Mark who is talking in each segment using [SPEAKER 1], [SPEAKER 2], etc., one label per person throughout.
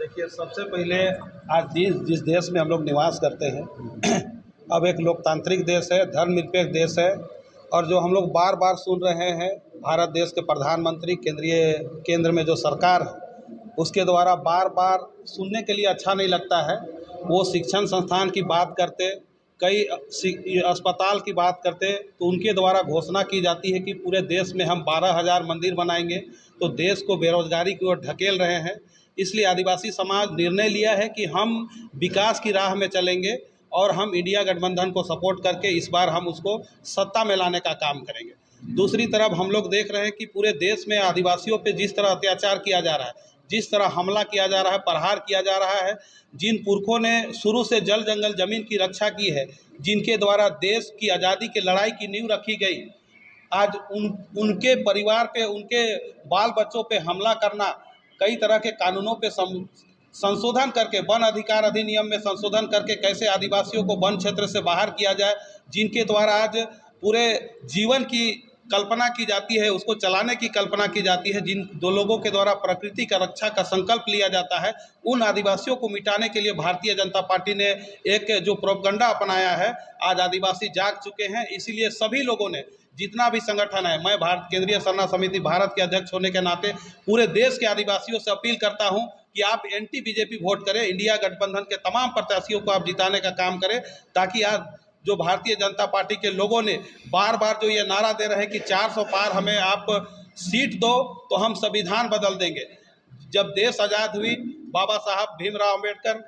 [SPEAKER 1] देखिए, सबसे पहले आज जिस देश में हम लोग निवास करते हैं अब एक लोकतांत्रिक देश है, धर्मनिरपेक्ष देश है। और जो हम लोग बार बार सुन रहे हैं, भारत देश के प्रधानमंत्री केंद्र में जो सरकार है उसके द्वारा बार बार सुनने के लिए अच्छा नहीं लगता है। वो शिक्षण संस्थान की बात करते, कई अस्पताल की बात करते, तो उनके द्वारा घोषणा की जाती है कि पूरे देश में हम 12,000 मंदिर बनाएंगे, तो देश को बेरोजगारी की ओर ढकेल रहे हैं। इसलिए आदिवासी समाज निर्णय लिया है कि हम विकास की राह में चलेंगे और हम इंडिया गठबंधन को सपोर्ट करके इस बार हम उसको सत्ता में लाने का काम करेंगे। दूसरी तरफ हम लोग देख रहे हैं कि पूरे देश में आदिवासियों पे जिस तरह अत्याचार किया जा रहा है, जिस तरह हमला किया जा रहा है, प्रहार किया जा रहा है, जिन पुरखों ने शुरू से जल जंगल ज़मीन की रक्षा की है, जिनके द्वारा देश की आज़ादी की लड़ाई की नींव रखी गई, आज उनके परिवार पे, उनके बाल बच्चों पे हमला करना, कई तरह के कानूनों पे संशोधन करके, वन अधिकार अधिनियम में संशोधन करके कैसे आदिवासियों को वन क्षेत्र से बाहर किया जाए, जिनके द्वारा आज पूरे जीवन की कल्पना की जाती है, उसको चलाने की कल्पना की जाती है, जिन दो लोगों के द्वारा प्रकृति का रक्षा का संकल्प लिया जाता है, उन आदिवासियों को मिटाने के लिए भारतीय जनता पार्टी ने एक जो प्रोपगंडा अपनाया है। आज आदिवासी जाग चुके हैं। इसीलिए सभी लोगों ने, जितना भी संगठन है, मैं भारत केंद्रीय सरना समिति भारत के अध्यक्ष होने के नाते पूरे देश के आदिवासियों से अपील करता हूं कि आप एंटी बीजेपी वोट करें, इंडिया गठबंधन के तमाम प्रत्याशियों को आप जिताने का काम करें, ताकि आज जो भारतीय जनता पार्टी के लोगों ने बार बार जो ये नारा दे रहे हैं कि 400 पार हमें आप सीट दो तो हम संविधान बदल देंगे। जब देश आज़ाद हुई, बाबा साहब भीमराव अम्बेडकर,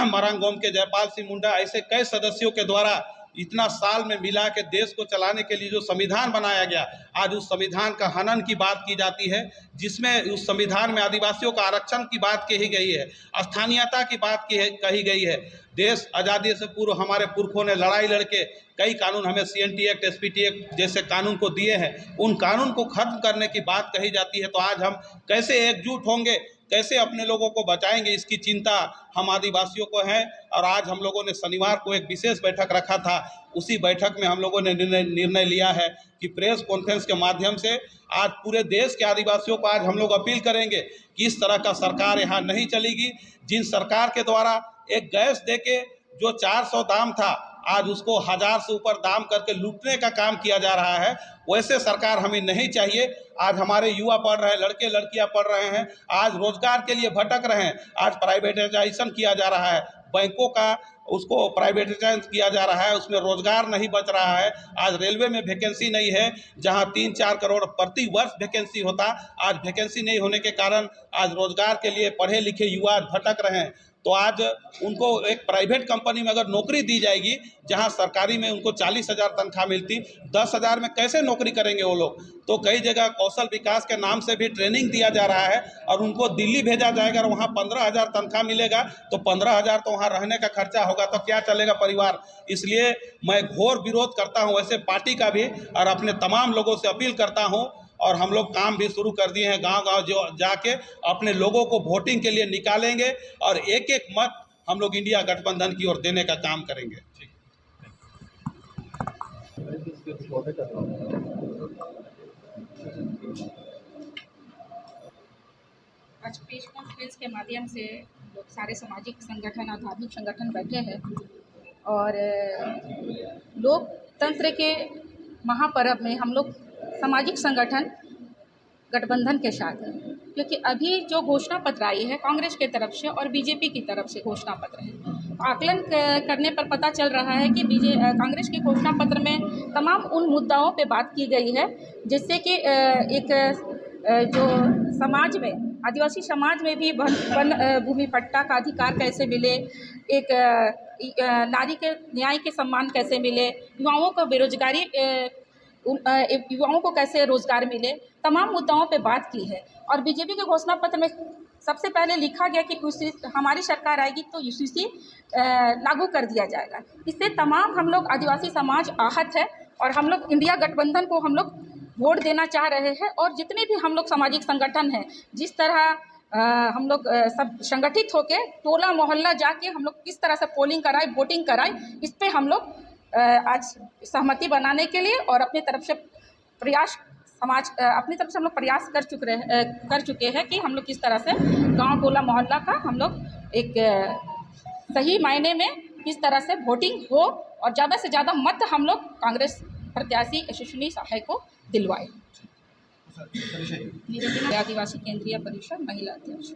[SPEAKER 1] मरांगोम के जयपाल सिंह मुंडा, ऐसे कई सदस्यों के द्वारा इतना साल में मिला के देश को चलाने के लिए जो संविधान बनाया गया, आज उस संविधान का हनन की बात की जाती है, जिसमें उस संविधान में आदिवासियों का आरक्षण की बात कही गई है, स्थानीयता की बात कही गई है। देश आज़ादी से पूर्व हमारे पुरखों ने लड़ाई लड़के कई कानून, हमें CNT एक्ट, SPT एक्ट जैसे कानून को दिए हैं, उन कानून को खत्म करने की बात कही जाती है। तो आज हम कैसे एकजुट होंगे, कैसे अपने लोगों को बचाएंगे, इसकी चिंता हम आदिवासियों को है। और आज हम लोगों ने शनिवार को एक विशेष बैठक रखा था। उसी बैठक में हम लोगों ने निर्णय लिया है कि प्रेस कॉन्फ्रेंस के माध्यम से आज पूरे देश के आदिवासियों को आज हम लोग अपील करेंगे कि इस तरह का सरकार यहाँ नहीं चलेगी। जिन सरकार के द्वारा एक गैस देके जो 400 दाम था, आज उसको 1000 से ऊपर दाम करके लूटने का काम किया जा रहा है, वैसे सरकार हमें नहीं चाहिए। आज हमारे युवा पढ़ रहे हैं, लड़के लड़कियां पढ़ रहे हैं, आज रोजगार के लिए भटक रहे हैं, आज प्राइवेटाइजेशन किया जा रहा है, बैंकों का उसको प्राइवेटाइजेशन किया जा रहा है, उसमें रोजगार नहीं बच रहा है। आज रेलवे में वैकेंसी नहीं है, जहां 3-4 करोड़ प्रति वर्ष वैकेंसी होता, आज वैकेंसी नहीं होने के कारण आज रोजगार के लिए पढ़े लिखे युवा भटक रहे हैं। तो आज उनको एक प्राइवेट कंपनी में अगर नौकरी दी जाएगी, जहां सरकारी में उनको 40,000 तनख्वाह मिलती, 10,000 में कैसे नौकरी करेंगे वो लोग। तो कई जगह कौशल विकास के नाम से भी ट्रेनिंग दिया जा रहा है और उनको दिल्ली भेजा जाएगा और वहाँ 15,000 तनख्वाह मिलेगा, तो 15,000 तो वहाँ रहने का खर्चा होगा, तो क्या चलेगा परिवार। इसलिए मैं घोर विरोध करता हूँ वैसे पार्टी का भी, और अपने तमाम लोगों से अपील करता हूँ। और हम लोग काम भी शुरू कर दिए हैं, गांव-गांव जो जाके अपने लोगों को वोटिंग के लिए निकालेंगे और एक एक मत हम लोग इंडिया गठबंधन की ओर देने का काम करेंगे।
[SPEAKER 2] आज प्रेस कॉन्फ्रेंस के माध्यम से लोग सारे सामाजिक संगठन और धार्मिक संगठन बैठे हैं और लोकतंत्र के महापर्व में हम लोग सामाजिक संगठन गठबंधन के साथ हैं, क्योंकि अभी जो घोषणा पत्र आई है कांग्रेस की तरफ से और बीजेपी की तरफ से घोषणा पत्र है, आकलन करने पर पता चल रहा है कि कांग्रेस के घोषणा पत्र में तमाम उन मुद्दाओं पे बात की गई है, जिससे कि एक जो समाज में, आदिवासी समाज में भी वन भूमि पट्टा का अधिकार कैसे मिले, एक नारी के न्याय के सम्मान कैसे मिले, युवाओं को बेरोजगारी, युवाओं को कैसे रोजगार मिले, तमाम मुद्दाओं पे बात की है। और बीजेपी के घोषणा पत्र में सबसे पहले लिखा गया कि हमारी सरकार आएगी तो UCC लागू कर दिया जाएगा। इससे तमाम हम लोग आदिवासी समाज आहत है और हम लोग इंडिया गठबंधन को हम लोग वोट देना चाह रहे हैं। और जितने भी हम लोग सामाजिक संगठन हैं, जिस तरह हम लोग सब संगठित होकर टोला मोहल्ला जाके हम लोग किस तरह से पोलिंग कराए, वोटिंग कराए, इस पर हम लोग आज सहमति बनाने के लिए और अपनी तरफ से प्रयास समाज अपनी तरफ से हम लोग प्रयास कर चुके हैं कि हम लोग किस तरह से गांव टोला मोहल्ला का हम लोग एक सही मायने में किस तरह से वोटिंग हो और ज़्यादा से ज़्यादा मत हम लोग कांग्रेस प्रत्याशी यशस्विनी सहाय को दिलवाए। आदिवासी केंद्रीय परिषद महिला अध्यक्ष।